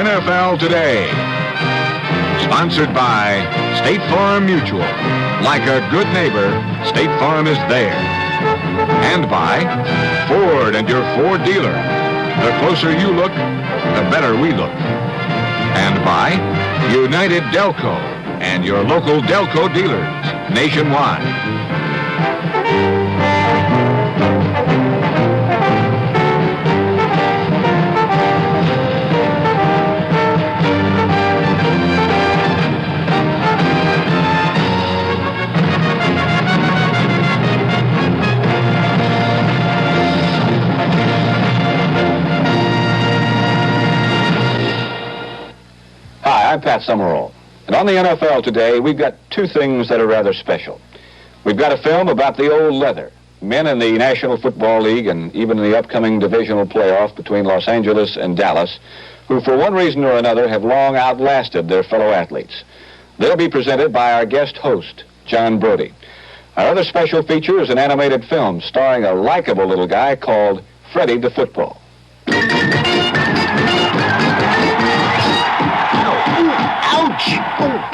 NFL Today. Sponsored by State Farm Mutual. Like a good neighbor, State Farm is there. And by Ford and your Ford dealer. The closer you look, the better we look. And by United Delco and your local Delco dealers nationwide. I'm Pat Summerall, and on the NFL Today, we've got two things that are rather special. We've got a film about the old leather, men in the National Football League and even in the upcoming divisional playoff between Los Angeles and Dallas, who for one reason or another have long outlasted their fellow athletes. They'll be presented by our guest host, John Brodie. Our other special feature is an animated film starring a likable little guy called Freddy the Football.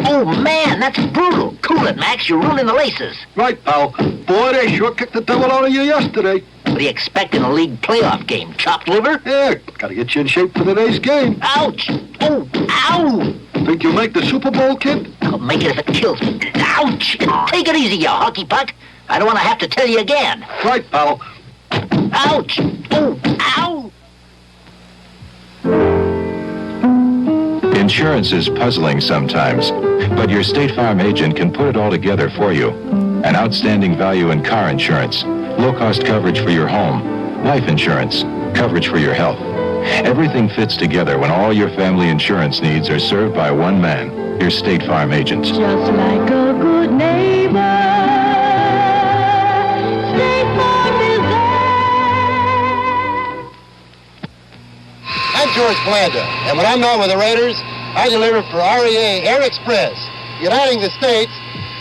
Oh, man, that's brutal. Cool it, Max. You're ruining the laces. Right, pal. Boy, they sure kicked the devil out of you yesterday. What do you expect in a league playoff game? Chopped liver? Yeah, gotta get you in shape for today's game. Ouch! Oh, ow! Think you'll make the Super Bowl, kid? I'll make it if it kills me. Ouch! Take it easy, you hockey puck. I don't want to have to tell you again. Right, pal. Ouch! Oh, ow! Insurance is puzzling sometimes, but your State Farm agent can put it all together for you. An outstanding value in car insurance, low-cost coverage for your home, life insurance, coverage for your health. Everything fits together when all your family insurance needs are served by one man, your State Farm agent. Just like a good neighbor, State Farm is there. I'm George Blanda, and when I'm not with the Raiders, I deliver for REA Air Express. Uniting the states,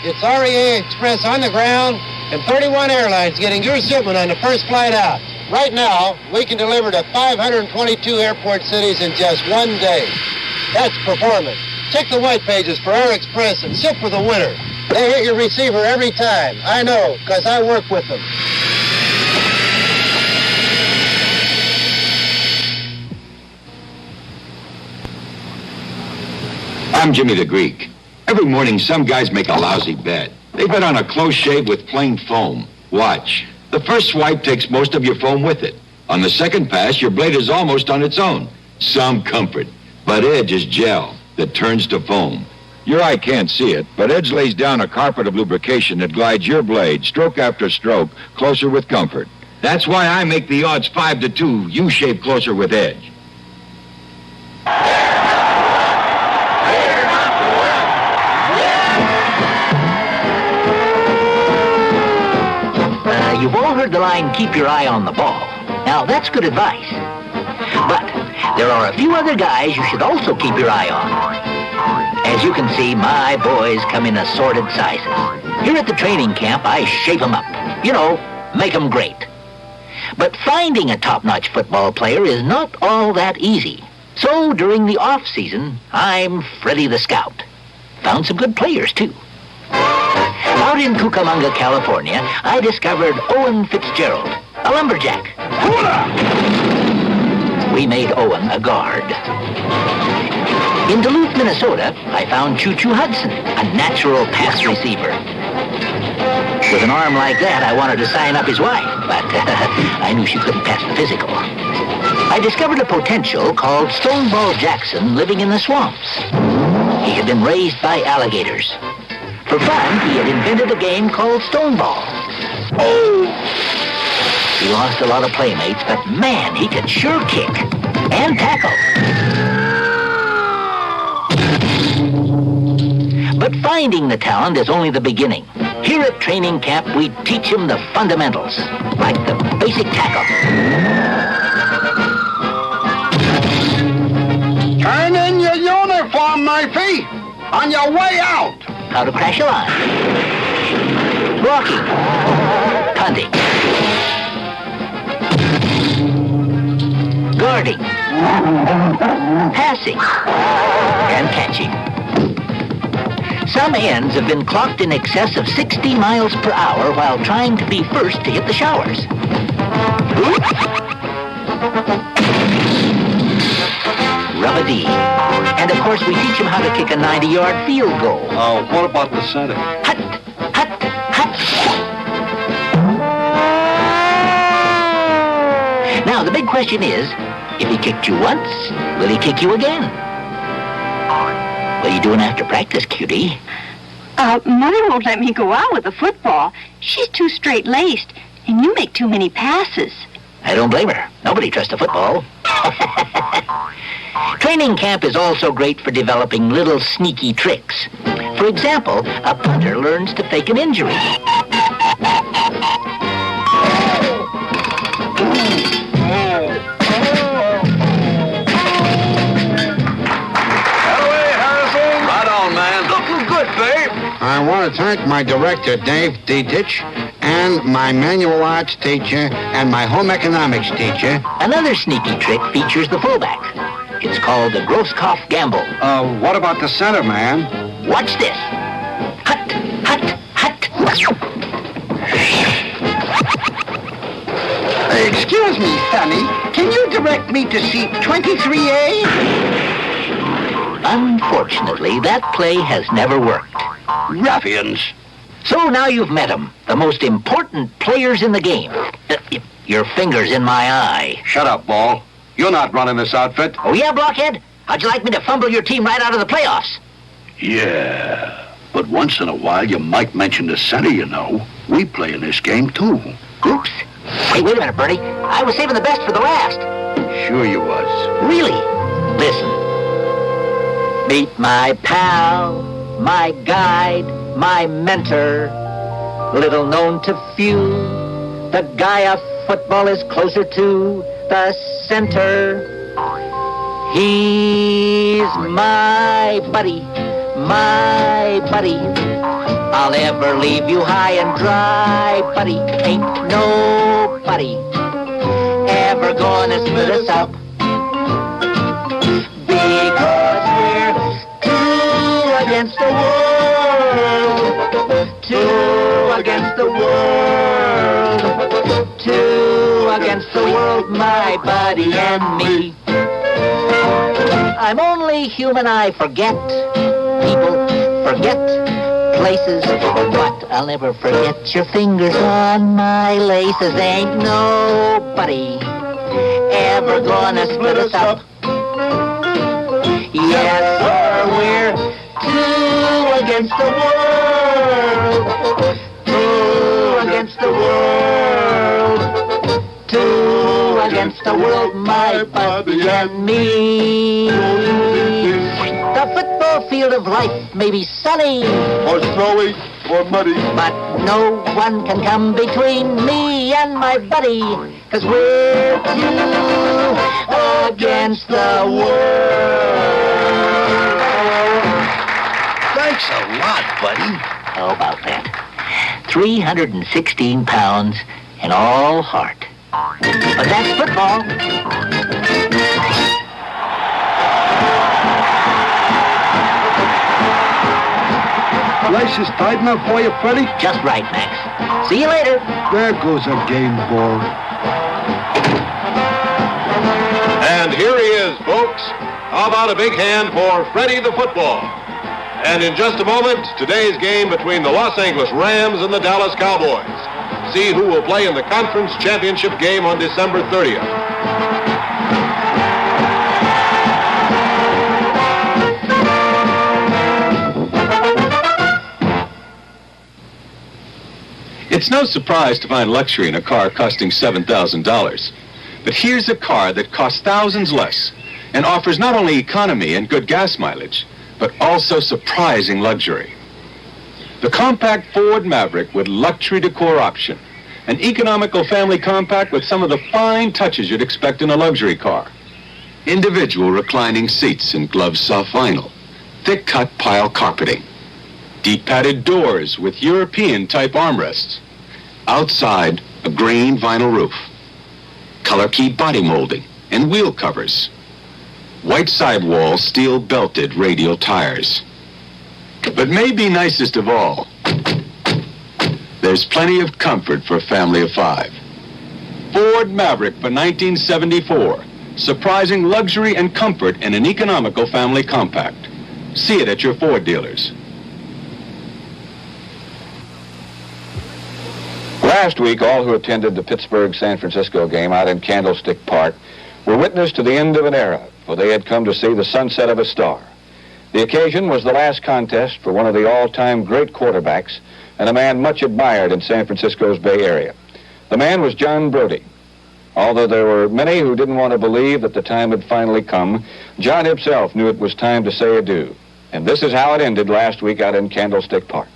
it's REA Express on the ground and 31 airlines getting your shipment on the first flight out. Right now, we can deliver to 522 airport cities in just one day. That's performance. Check the white pages for Air Express and ship with the winner. They hit your receiver every time. I know, because I work with them. I'm Jimmy the Greek. Every morning, some guys make a lousy bet. They bet on a close shave with plain foam. Watch. The first swipe takes most of your foam with it. On the second pass, your blade is almost on its own. Some comfort. But Edge is gel that turns to foam. Your eye can't see it, but Edge lays down a carpet of lubrication that glides your blade, stroke after stroke, closer with comfort. That's why I make the odds 5-2. You shave closer with Edge. You've all heard the line, keep your eye on the ball. Now, that's good advice. But there are a few other guys you should also keep your eye on. As you can see, my boys come in assorted sizes. Here at the training camp, I shape them up. You know, make them great. But finding a top-notch football player is not all that easy. So during the off-season, I'm Freddy the Scout. Found some good players, too. Out in Cucamonga, California, I discovered Owen Fitzgerald, a lumberjack. We made Owen a guard. In Duluth, Minnesota, I found Choo Choo Hudson, a natural pass receiver. With an arm like that, I wanted to sign up his wife, but I knew she couldn't pass the physical. I discovered a potential called Stoneball Jackson living in the swamps. He had been raised by alligators. For fun, he had invented a game called Stoneball. Oh! He lost a lot of playmates, but man, he could sure kick and tackle. But finding the talent is only the beginning. Here at training camp, we teach him the fundamentals, like the basic tackle. Turn in your uniform, Murphy, on your way out. How to crash a line. Blocking. Punting. Guarding. passing, and catching. Some ends have been clocked in excess of 60 miles per hour while trying to be first to hit the showers. Rub-a-dee. And of course, we teach them how to kick a 90-yard field goal. What about the center? Hut, hut, hut. Now, the big question is, if he kicked you once, will he kick you again? What are you doing after practice, cutie? Mother won't let me go out with the football. She's too straight-laced, and you make too many passes. I don't blame her. Nobody trusts a football. Training camp is also great for developing little sneaky tricks. For example, a punter learns to fake an injury. I want to thank my director, Dave Dietich, and my manual arts teacher, and my home economics teacher. Another sneaky trick features the fullback. It's called the Grosskopf gamble. What about the center, man? Watch this. Hut, hut, hut. Excuse me, Sonny. Can you direct me to seat 23A? Unfortunately, that play has never worked. Ruffians. So now you've met them, the most important players in the game. Your finger's in my eye. Shut up, Ball. You're not running this outfit. Oh, yeah, Blockhead? How'd you like me to fumble your team right out of the playoffs? Yeah, but once in a while you might mention the center, you know. We play in this game, too. Oops. Hey, wait a minute, Brodie. I was saving the best for the last. Sure you was. Really? Listen. Meet my pal, my guide, my mentor, little known to few, the guy of football is closer to the center. He's my buddy, my buddy. I'll never leave you high and dry, buddy. Ain't nobody ever gonna split us up, because we're two against the world, two against the world, two against the world, my buddy and me. I'm only human, I forget people, forget places, but I'll never forget your fingers on my laces. Ain't nobody ever gonna split us up. Yes, sir, we're two against the world, two against the world, two against the world, my buddy and me. The football field of life may be sunny, Or snowy, or muddy. but no one can come between me and my buddy, 'cause we're two against the world. Thanks a lot, buddy. How about that? 316 pounds and all heart. But that's football. Laces tight enough for you, Freddy? Just right, Max. See you later. There goes a game ball. And here he is, folks. How about a big hand for Freddy the Football? And in just a moment, today's game between the Los Angeles Rams and the Dallas Cowboys. See who will play in the conference championship game on December 30th. It's no surprise to find luxury in a car costing $7,000. But here's a car that costs thousands less and offers not only economy and good gas mileage, but also surprising luxury. The compact Ford Maverick with luxury decor option. An economical family compact with some of the fine touches you'd expect in a luxury car. Individual reclining seats in glove soft vinyl. Thick cut pile carpeting. Deep padded doors with European type armrests. Outside, a green vinyl roof. Color key body molding and wheel covers white sidewall, steel-belted radial tires. But maybe nicest of all, there's plenty of comfort for a family of 5. Ford Maverick for 1974. Surprising luxury and comfort in an economical family compact. See it at your Ford dealers. Last week, all who attended the Pittsburgh-San Francisco game out in Candlestick Park were witness to the end of an era, for they had come to see the sunset of a star. The occasion was the last contest for one of the all-time great quarterbacks and a man much admired in San Francisco's Bay Area. The man was John Brodie. Although there were many who didn't want to believe that the time had finally come, John himself knew it was time to say adieu. And this is how it ended last week out in Candlestick Park.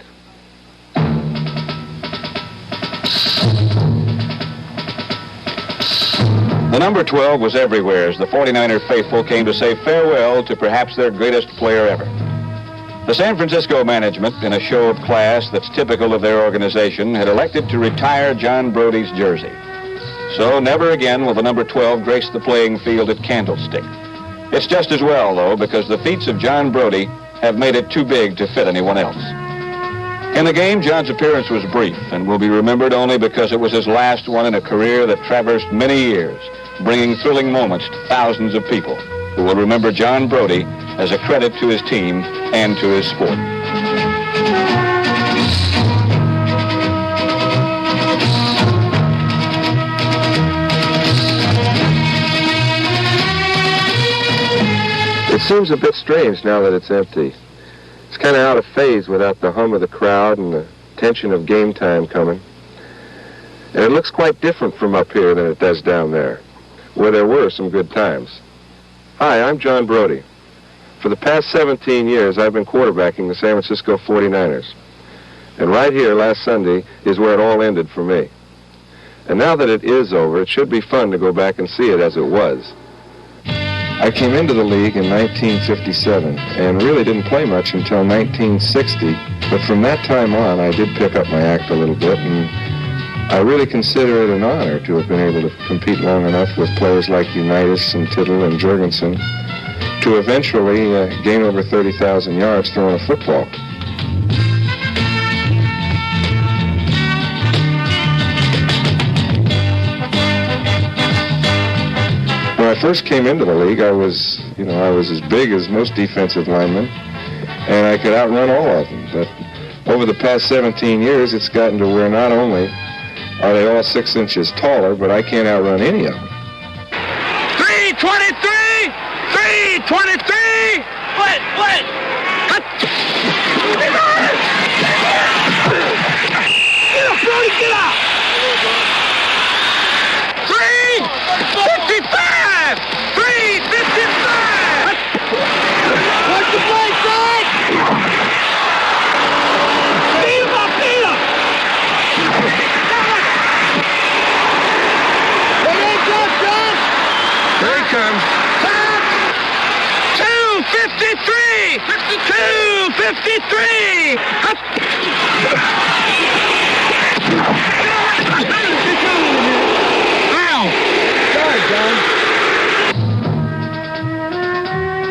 The number 12 was everywhere as the 49er faithful came to say farewell to perhaps their greatest player ever. The San Francisco management, in a show of class that's typical of their organization, had elected to retire John Brodie's jersey. So never again will the number 12 grace the playing field at Candlestick. It's just as well, though, because the feats of John Brodie have made it too big to fit anyone else. In the game, John's appearance was brief and will be remembered only because it was his last one in a career that traversed many years, bringing thrilling moments to thousands of people who will remember John Brodie as a credit to his team and to his sport. It seems a bit strange now that it's empty. It's kind of out of phase without the hum of the crowd and the tension of game time coming. And it looks quite different from up here than it does down there, where there were some good times. Hi, I'm John Brodie. For the past 17 years, I've been quarterbacking the San Francisco 49ers. And right here last Sunday is where it all ended for me. And now that it is over, it should be fun to go back and see it as it was. I came into the league in 1957 and really didn't play much until 1960, but from that time on I did pick up my act a little bit, and I really consider it an honor to have been able to compete long enough with players like Unitas and Tittle and Jurgensen to eventually gain over 30,000 yards throwing a football. When I first came into the league, I was as big as most defensive linemen, and I could outrun all of them. But over the past 17 years, it's gotten to where not only are they all 6 inches taller, but I can't outrun any of them. 323! 323! What? Get up, Brodie, get up! 355! 355! Watch the play, side! Beat him up! Here he comes. 253! 253!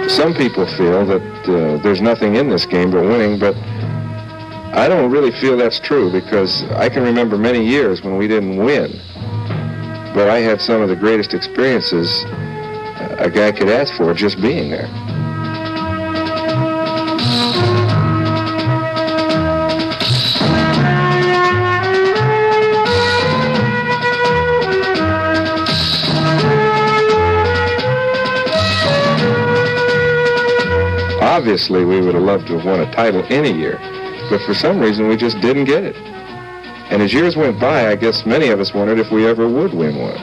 Some people feel that there's nothing in this game but winning, but I don't really feel that's true, because I can remember many years when we didn't win, but I had some of the greatest experiences a guy could ask for just being there. Obviously, we would have loved to have won a title any year, but for some reason we just didn't get it. And as years went by, I guess many of us wondered if we ever would win one.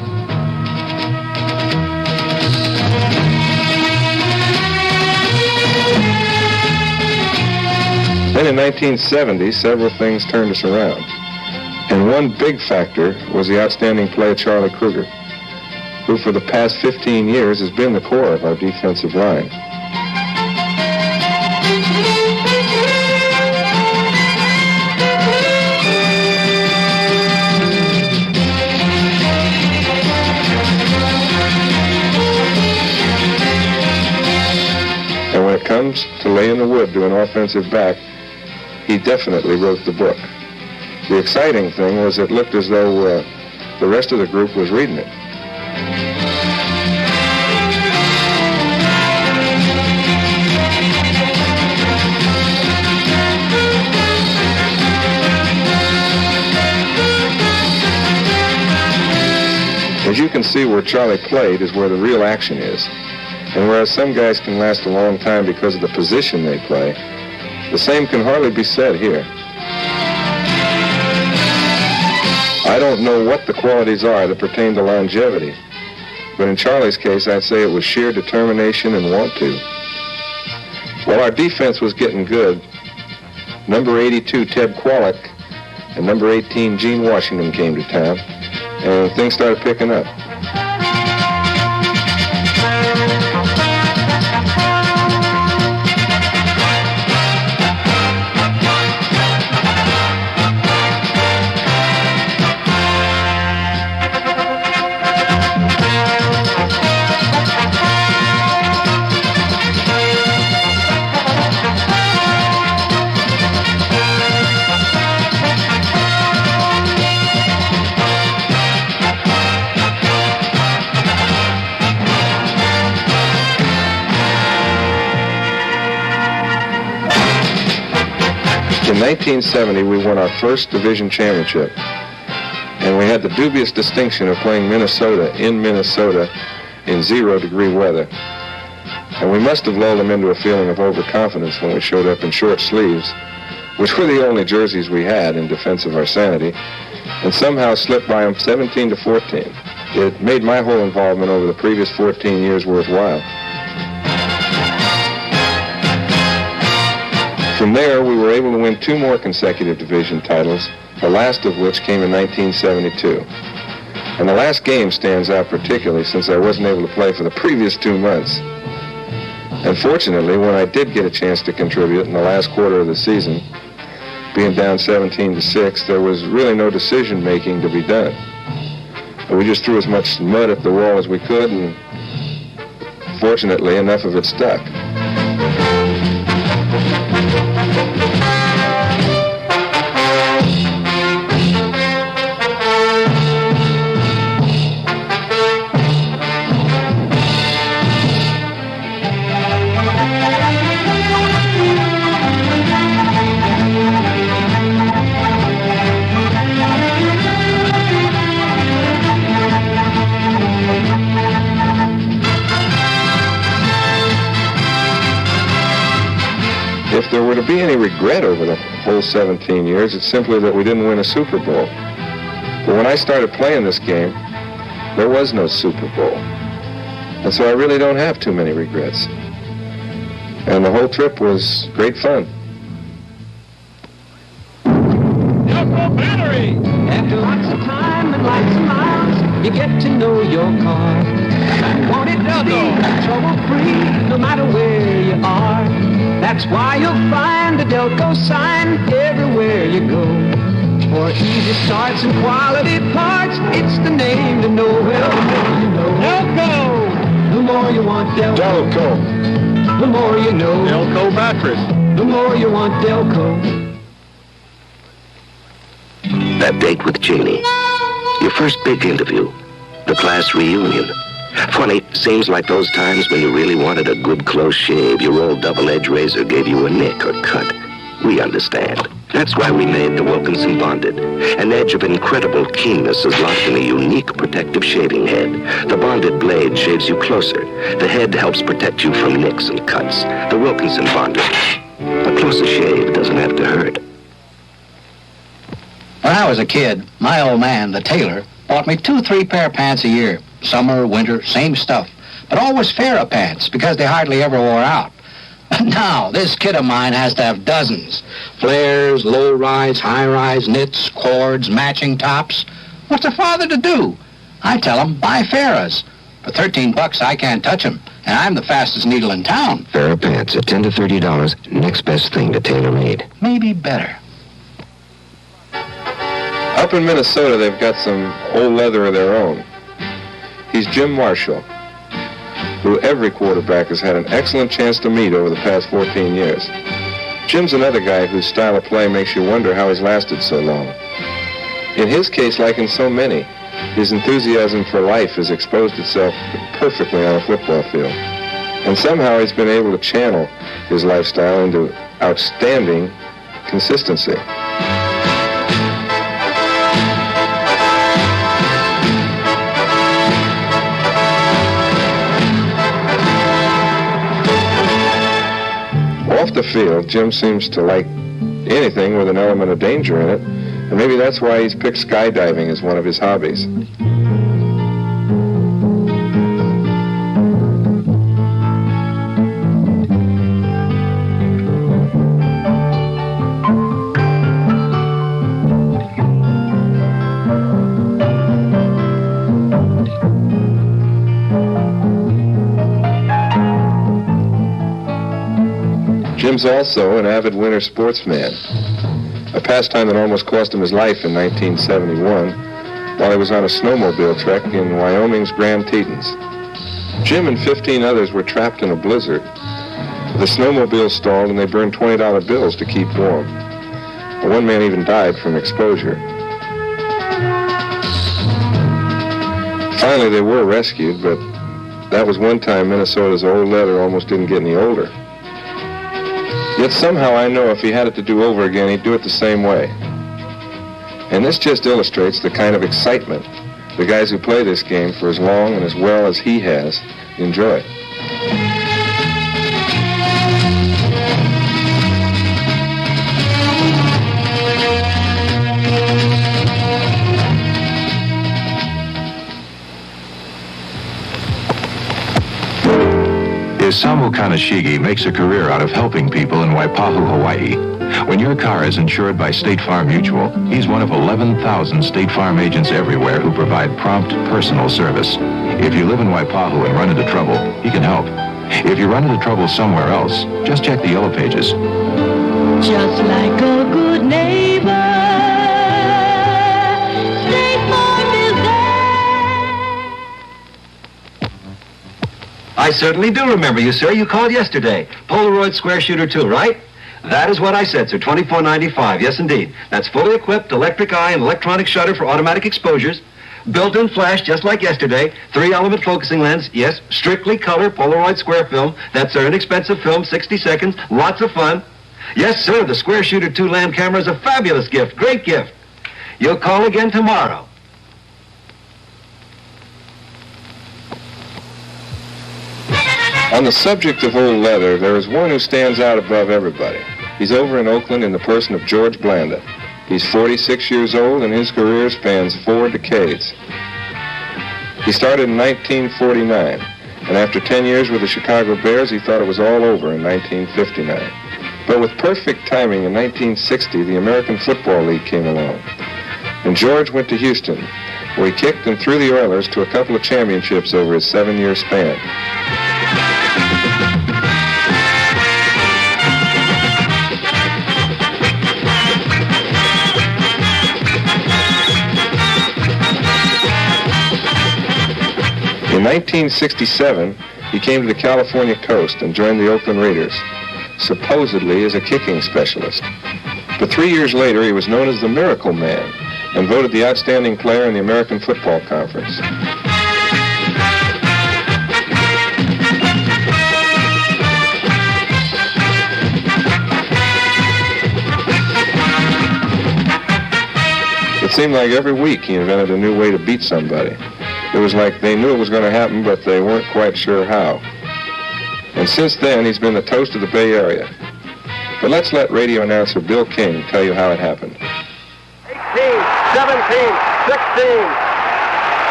Then in 1970, several things turned us around. And one big factor was the outstanding play of Charlie Kruger, who for the past 15 years has been the core of our defensive line. comes to lay in the wood to an offensive back, he definitely wrote the book. The exciting thing was it looked as though the rest of the group was reading it. As you can see, where Charlie played is where the real action is. And whereas some guys can last a long time because of the position they play, the same can hardly be said here. I don't know what the qualities are that pertain to longevity, but in Charlie's case, I'd say it was sheer determination and want to. While our defense was getting good, number 82, Ted Kwolek, and number 18, Gene Washington came to town, and things started picking up. In 1970, we won our first division championship, and we had the dubious distinction of playing Minnesota in 0-degree weather. And we must have lulled them into a feeling of overconfidence when we showed up in short sleeves, which were the only jerseys we had in defense of our sanity, and somehow slipped by them 17-14. It made my whole involvement over the previous 14 years worthwhile. From there, we were able to win 2 more consecutive division titles, the last of which came in 1972. And the last game stands out particularly since I wasn't able to play for the previous 2 months. And fortunately, when I did get a chance to contribute in the last quarter of the season, being down 17-6, there was really no decision-making to be done. And we just threw as much mud at the wall as we could, and fortunately, enough of it stuck. If there were to be any regret over the whole 17 years, it's simply that we didn't win a Super Bowl. But when I started playing this game, there was no Super Bowl. And so I really don't have too many regrets. And the whole trip was great fun. Battery! After lots of time and lots of miles, you get to know your car. You want it to be trouble-free, no matter where you are. That's why you'll find a Delco sign everywhere you go. For easy starts and quality parts, it's the name to know. Well, the more you know. Delco! The more you want Delco. Delco. The more you know. Delco mattress. The more you want Delco. That date with Janie. Your first big interview. The class reunion. Funny, seems like those times when you really wanted a good close shave, your old double-edged razor gave you a nick or cut. We understand. That's why we made the Wilkinson Bonded. An edge of incredible keenness is locked in a unique protective shaving head. The bonded blade shaves you closer. The head helps protect you from nicks and cuts. The Wilkinson Bonded. A closer shave doesn't have to hurt. When I was a kid, my old man, the tailor, bought me 2-3 pair of pants a year. Summer, winter, same stuff. But always Farrah pants, because they hardly ever wore out. Now, this kid of mine has to have dozens. Flares, low-rise, high-rise, knits, cords, matching tops. What's a father to do? I tell him, buy Farrah's. For $13, I can't touch them, and I'm the fastest needle in town. Farrah pants at $10 to $30. Next best thing to tailor-made. Maybe better. Up in Minnesota, they've got some old leather of their own. He's Jim Marshall. who every quarterback has had an excellent chance to meet over the past 14 years. Jim's another guy whose style of play makes you wonder how he's lasted so long. In his case, like in so many, his enthusiasm for life has exposed itself perfectly on a football field. And somehow he's been able to channel his lifestyle into outstanding consistency. Off the field, Jim seems to like anything with an element of danger in it, and maybe that's why he's picked skydiving as one of his hobbies. Jim's also an avid winter sportsman, a pastime that almost cost him his life in 1971 while he was on a snowmobile trek in Wyoming's Grand Tetons. Jim and 15 others were trapped in a blizzard. The snowmobile stalled and they burned $20 bills to keep warm. One man even died from exposure. Finally, they were rescued, but that was one time Minnesota's old leather almost didn't get any older. Yet somehow I know if he had it to do over again, he'd do it the same way. And this just illustrates the kind of excitement the guys who play this game for as long and as well as he has enjoy. Isamu Kaneshigi makes a career out of helping people in Waipahu, Hawaii. When your car is insured by State Farm Mutual, he's one of 11,000 State Farm agents everywhere who provide prompt, personal service. If you live in Waipahu and run into trouble, he can help. If you run into trouble somewhere else, just check the yellow pages. Just like a good neighbor, State Farm is there. I certainly do remember you, sir. You called yesterday. Polaroid Square Shooter 2, right? That is what I said, sir. $24.95. Yes, indeed. That's fully equipped, electric eye and electronic shutter for automatic exposures. Built-in flash, just like yesterday. 3-element focusing lens. Yes, strictly color Polaroid Square film. That's an inexpensive film, 60 seconds. Lots of fun. Yes, sir, the Square Shooter 2 lamp camera is a fabulous gift. Great gift. You'll call again tomorrow. On the subject of old leather, there is one who stands out above everybody. He's over in Oakland in the person of George Blanda. He's 46 years old and his career spans 4 decades. He started in 1949, and after 10 years with the Chicago Bears, he thought it was all over in 1959. But with perfect timing, in 1960, the American Football League came along. And George went to Houston, where he kicked and threw the Oilers to a couple of championships over his 7-year span. In 1967, he came to the California coast and joined the Oakland Raiders, supposedly as a kicking specialist. But 3 years later, he was known as the Miracle Man and voted the outstanding player in the American Football Conference. It seemed like every week he invented a new way to beat somebody. It was like they knew it was going to happen, but they weren't quite sure how. And since then, he's been the toast of the Bay Area. But let's let radio announcer Bill King tell you how it happened. 18, 17, 16.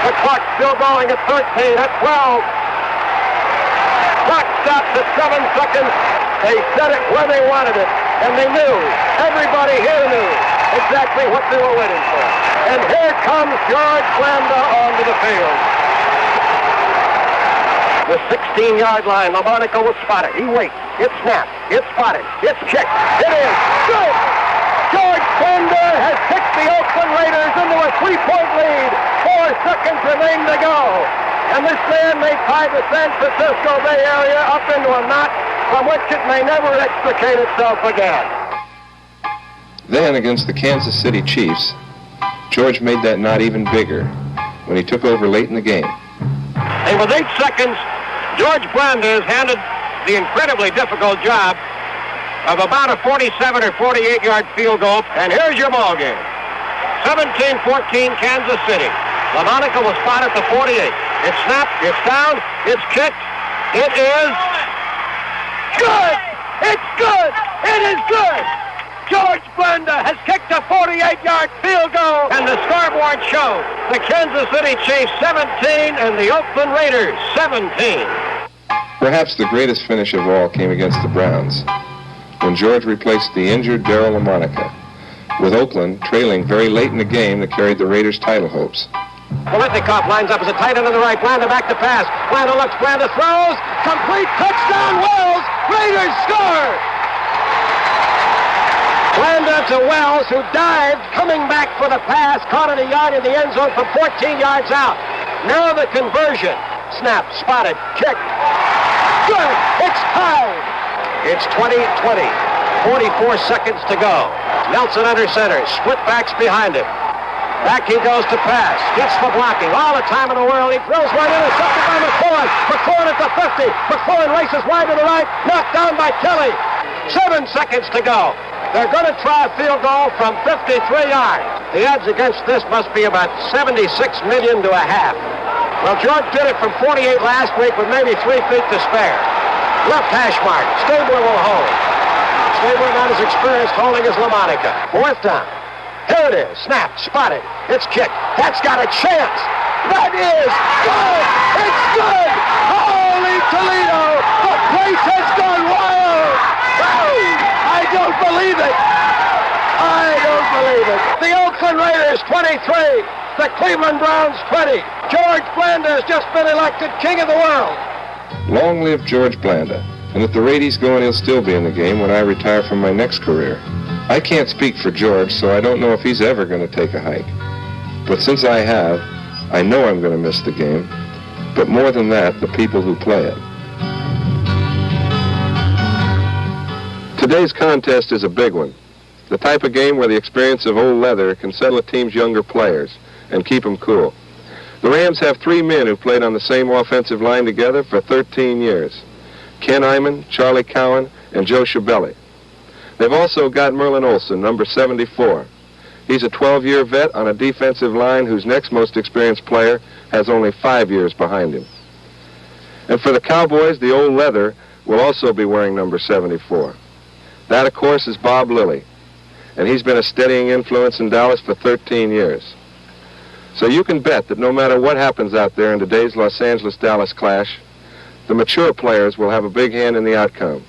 The clock still going at 13, at 12. Clock stops at 7 seconds. They set it where they wanted it, and they knew, everybody here knew exactly what they were waiting for. And here comes George Blanda onto the field. The 16-yard line, LaMonica will spot it. He waits. It's snapped. It's spotted. It's kicked. It is good. George Blanda has kicked the Oakland Raiders into a 3-point lead. 4 seconds remain to go. And this man may tie the San Francisco Bay Area up into a knot from which it may never extricate itself again. Then, against the Kansas City Chiefs, George made that knot even bigger when he took over late in the game. And with 8 seconds, George Blanda has handed the incredibly difficult job of about a 47 or 48-yard field goal. And here's your ball game. 17-14 Kansas City. LaMonica will spot at the 48. It's snapped, it's down, it's kicked. It is good! It's good! It is good! George Blanda has kicked a 48-yard field goal, and the scoreboard shows the Kansas City Chiefs 17 and the Oakland Raiders 17. Perhaps the greatest finish of all came against the Browns, when George replaced the injured Darryl LaMonica, with Oakland trailing very late in the game that carried the Raiders' title hopes. Bolitnikoff lines up as a tight end on the right. Blanda back to pass. Blanda looks, Blanda throws. Complete touchdown, Wells. Raiders score. Blanda to Wells, who dived, coming back for the pass, caught it a yard in the end zone from 14 yards out. Now the conversion. Snap, spotted, kick. Good. It's tied. It's 20-20. 44 seconds to go. Nelson under center. Split backs behind him. Back he goes to pass. Gets the blocking. All the time in the world. He throws one intercepted by McCoy. McCoy at the 50. McCoy races wide to the right. Knocked down by Kelly. 7 seconds to go. They're going to try a field goal from 53 yards. The odds against this must be about 76 million to a half. Well, George did it from 48 last week with maybe 3 feet to spare. Left hash mark. Stabler will hold. Stabler not as experienced holding as LaMonica. 4th down. Here it is. Snap. Spotted. It's kicked. That's got a chance. That is good. It's good. Holy Toledo. The place has gone wild. Woo! I don't believe it. I don't believe it. The Oakland Raiders 23. The Cleveland Browns 20. George Blanda has just been elected king of the world. Long live George Blanda. And if the Raiders go in, he'll still be in the game when I retire from my next career. I can't speak for George, so I don't know if he's ever going to take a hike. But since I have, I know I'm going to miss the game. But more than that, the people who play it. Today's contest is a big one. The type of game where the experience of old leather can settle a team's younger players and keep them cool. The Rams have 3 men who played on the same offensive line together for 13 years. Ken Iman, Charlie Cowan, and Joe Schiavelli. They've also got Merlin Olsen, number 74. He's a 12-year vet on a defensive line whose next most experienced player has only 5 years behind him. And for the Cowboys, the old leather will also be wearing number 74. That, of course, is Bob Lilly, and he's been a steadying influence in Dallas for 13 years. So you can bet that no matter what happens out there in today's Los Angeles-Dallas clash, the mature players will have a big hand in the outcome.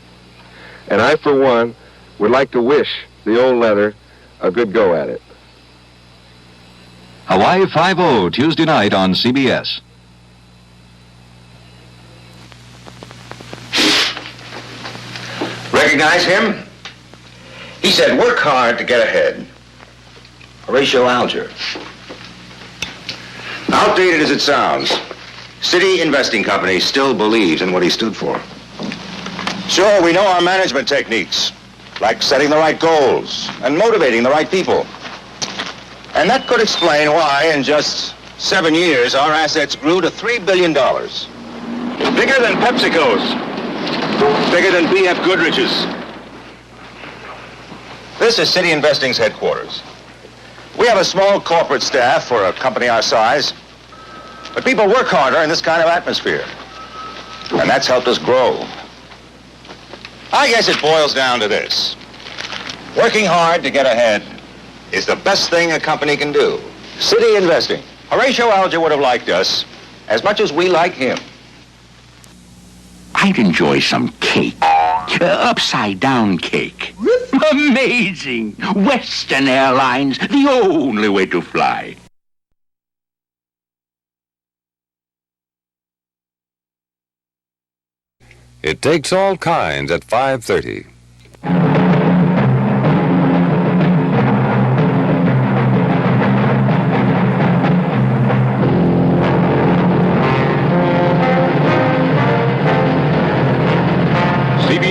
And I, for one, would like to wish the old leather a good go at it. Hawaii 5-0, Tuesday night on CBS. Recognize him? He said, work hard to get ahead. Horatio Alger. Outdated as it sounds, City Investing Company still believes in what he stood for. Sure, we know our management techniques, like setting the right goals and motivating the right people. And that could explain why in just 7 years our assets grew to $3 billion. Bigger than PepsiCo's. Bigger than B.F. Goodrich's. This is City Investing's headquarters. We have a small corporate staff for a company our size, but people work harder in this kind of atmosphere. And that's helped us grow. I guess it boils down to this. Working hard to get ahead is the best thing a company can do. City Investing. Horatio Alger would have liked us as much as we like him. I'd enjoy some cake. Upside-down cake. Amazing! Western Airlines, the only way to fly. It takes all kinds at 5:30.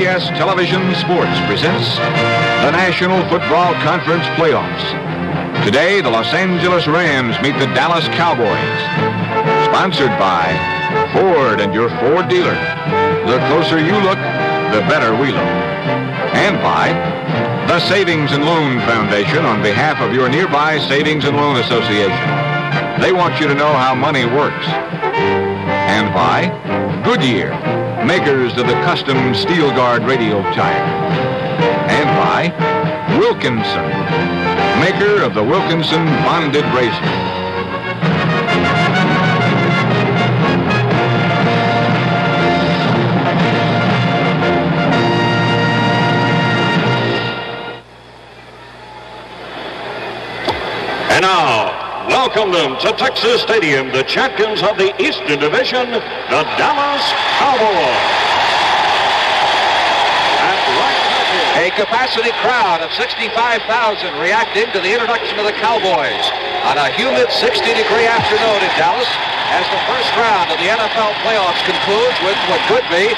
CBS Television Sports presents the National Football Conference Playoffs. Today, the Los Angeles Rams meet the Dallas Cowboys. Sponsored by Ford and your Ford dealer. The closer you look, the better we look. And by the Savings and Loan Foundation on behalf of your nearby Savings and Loan Association. They want you to know how money works. And by Goodyear, makers of the custom Steel Guard radio tire. And by Wilkinson, maker of the Wilkinson bonded razor. And now, welcome them to Texas Stadium, the champions of the Eastern Division, the Dallas Cowboys. A capacity crowd of 65,000 reacting to the introduction of the Cowboys on a humid 60-degree afternoon in Dallas as the first round of the NFL playoffs concludes with what could be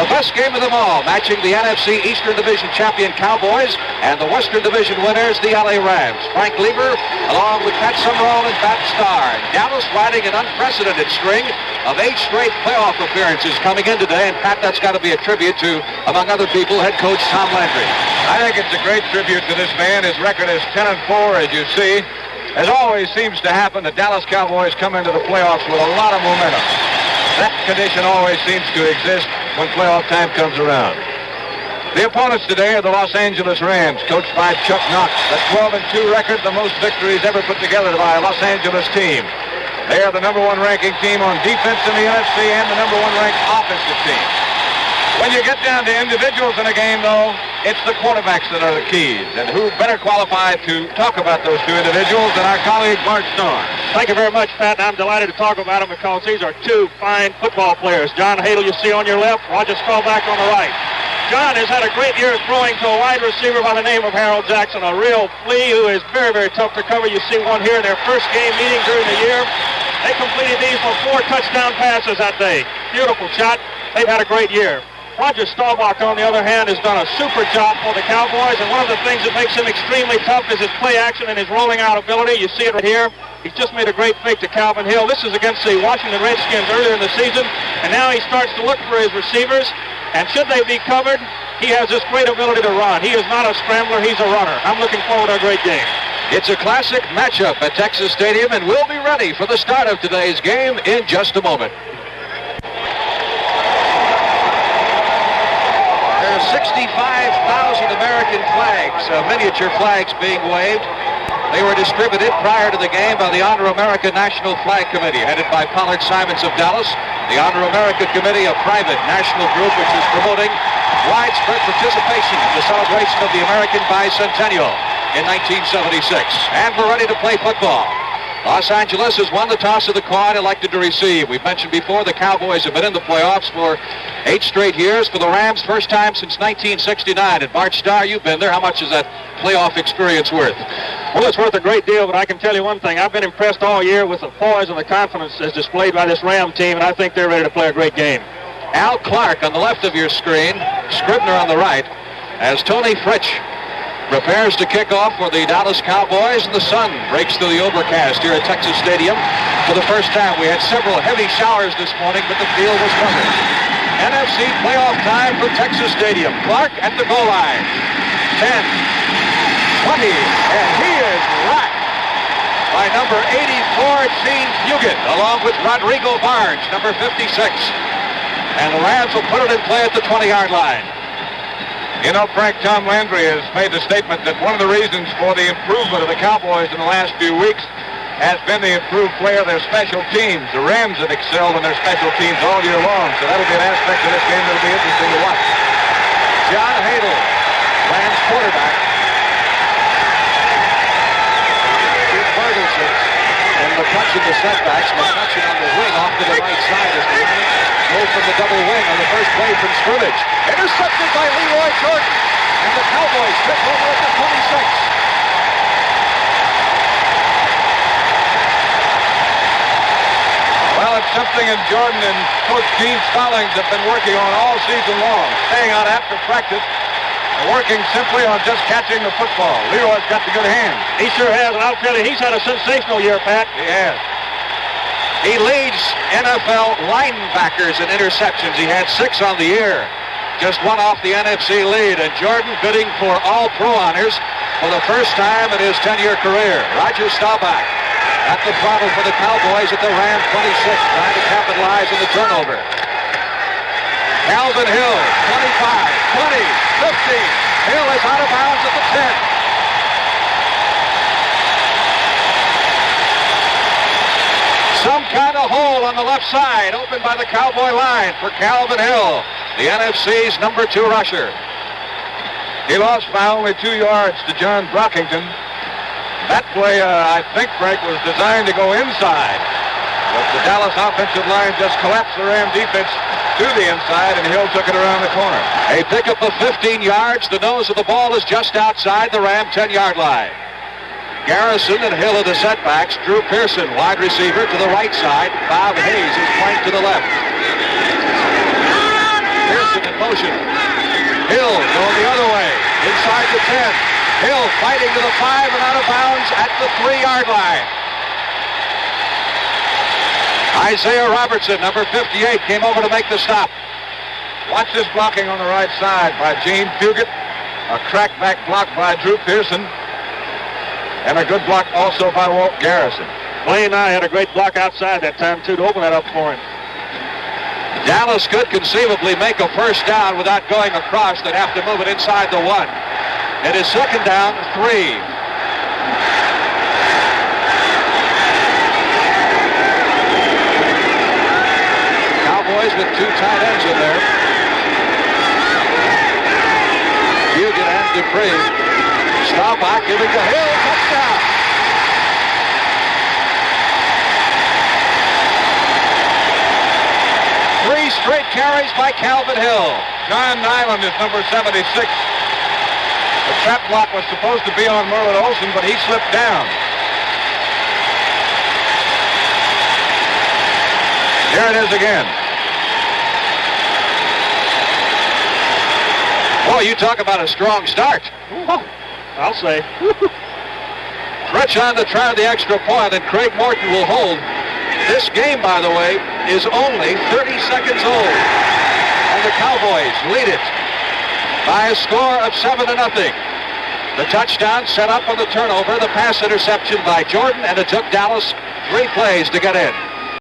the best game of them all, matching the NFC Eastern Division champion Cowboys and the Western Division winners, the LA Rams. Frank Lieber, along with Pat Summerall and Pat Starr. Dallas riding an unprecedented string of 8 straight playoff appearances coming in today, and Pat, that's got to be a tribute to, among other people, head coach Tom Landry. I think it's a great tribute to this man. His record is 10-4, as you see. As always seems to happen, the Dallas Cowboys come into the playoffs with a lot of momentum. That condition always seems to exist when playoff time comes around. The opponents today are the Los Angeles Rams, coached by Chuck Knox. That 12-2 record, the most victories ever put together by a Los Angeles team. They are the number 1 ranking team on defense in the NFC and the number 1 ranked offensive team. When you get down to individuals in a game, though, it's the quarterbacks that are the keys. And who better qualified to talk about those 2 individuals than our colleague Bart Starr. Thank you very much, Pat. I'm delighted to talk about them because these are 2 fine football players. John Hadle, you see on your left, Roger Staubach on the right. John has had a great year throwing to a wide receiver by the name of Harold Jackson, a real flea who is very, very tough to cover. You see one here in their first game meeting during the year. They completed these for 4 touchdown passes that day. Beautiful shot. They've had a great year. Roger Staubach, on the other hand, has done a super job for the Cowboys, and one of the things that makes him extremely tough is his play action and his rolling out ability. You see it right here. He's just made a great fake to Calvin Hill. This is against the Washington Redskins earlier in the season, and now he starts to look for his receivers, and should they be covered, he has this great ability to run. He is not a scrambler, he's a runner. I'm looking forward to a great game. It's a classic matchup at Texas Stadium, and we'll be ready for the start of today's game in just a moment. 65,000 American flags, miniature flags being waved. They were distributed prior to the game by the Honor America National Flag Committee, headed by Pollard Simons of Dallas. The Honor America Committee, a private national group which is promoting widespread participation in the celebration of the American Bicentennial in 1976. And we're ready to play football. Los Angeles has won the toss of the coin, elected to receive. We've mentioned before the Cowboys have been in the playoffs for 8 straight years. For the Rams, first time since 1969. And Bart Starr, you've been there. How much is that playoff experience worth? Well, it's worth a great deal, but I can tell you one thing. I've been impressed all year with the poise and the confidence as displayed by this Ram team, and I think they're ready to play a great game. Al Clark on the left of your screen, Scribner on the right, as Tony Fritsch prepares to kick off for the Dallas Cowboys, and the sun breaks through the overcast here at Texas Stadium for the first time. We had several heavy showers this morning, but the field was covered. NFC playoff time for Texas Stadium. Clark at the goal line. 10, 20, and he is racked by number 84, Gene Fugit, along with Rodrigo Barnes, number 56. And the Rams will put it in play at the 20-yard line. You know, Frank, Tom Landry has made the statement that one of the reasons for the improvement of the Cowboys in the last few weeks has been the improved play of their special teams. The Rams have excelled in their special teams all year long, so that'll be an aspect of this game that'll be interesting to watch. John Hadle, Rams quarterback. Steve Ferguson in the punch of the setbacks. McCutcheon on the wing off to the right side as the Rams go from the double wing on the first play from scrimmage. Intercepted by Leroy Jordan. And the Cowboys trip over at the 26. Well, it's something in Jordan and Coach Gene Stallings have been working on all season long, staying out after practice and working simply on just catching the football. Leroy's got the good hand. He sure has, and I'll tell you, he's had a sensational year, Pat. He has. He leads NFL linebackers in interceptions. He had 6 on the year. Just one off the NFC lead, and Jordan bidding for all-pro honors for the first time in his 10-year career. Roger Staubach at the throttle for the Cowboys at the Ram 26, trying to capitalize on the turnover. Calvin Hill, 25, 20, 15. Hill is out of bounds at the 10. Some kind of hole on the left side, opened by the Cowboy line for Calvin Hill, the NFC's number 2 rusher. He lost by only 2 yards to John Brockington. That play, I think, Frank, was designed to go inside. But the Dallas offensive line just collapsed the Ram defense to the inside, and Hill took it around the corner. A pickup of 15 yards. The nose of the ball is just outside the Ram 10-yard line. Garrison and Hill are the setbacks. Drew Pearson, wide receiver, to the right side. Bob Hayes is flanked to the left. Pearson in motion. Hill going the other way, inside the 10. Hill fighting to the 5 and out of bounds at the 3-yard line. Isaiah Robertson, number 58, came over to make the stop. Watch this blocking on the right side by Gene Fugit. A crackback block by Drew Pearson. And a good block also by Walt Garrison. Blaine and I had a great block outside that time, too, to open that up for him. Dallas could conceivably make a first down without going across. They'd have to move it inside the 1. It is second down, 3. Cowboys with 2 tight ends in there. Fugit and Dupree. Staubach giving to Hill, touchdown. Three straight carries by Calvin Hill. John Nyland is number 76. The trap block was supposed to be on Merlin Olsen, but he slipped down. Here it is again. Oh, you talk about a strong start. I'll say. Rich on to try the extra point, and Craig Morton will hold. This game, by the way, is only 30 seconds old. And the Cowboys lead it by a score of 7-0. The touchdown set up on the turnover, the pass interception by Jordan, and it took Dallas 3 plays to get in.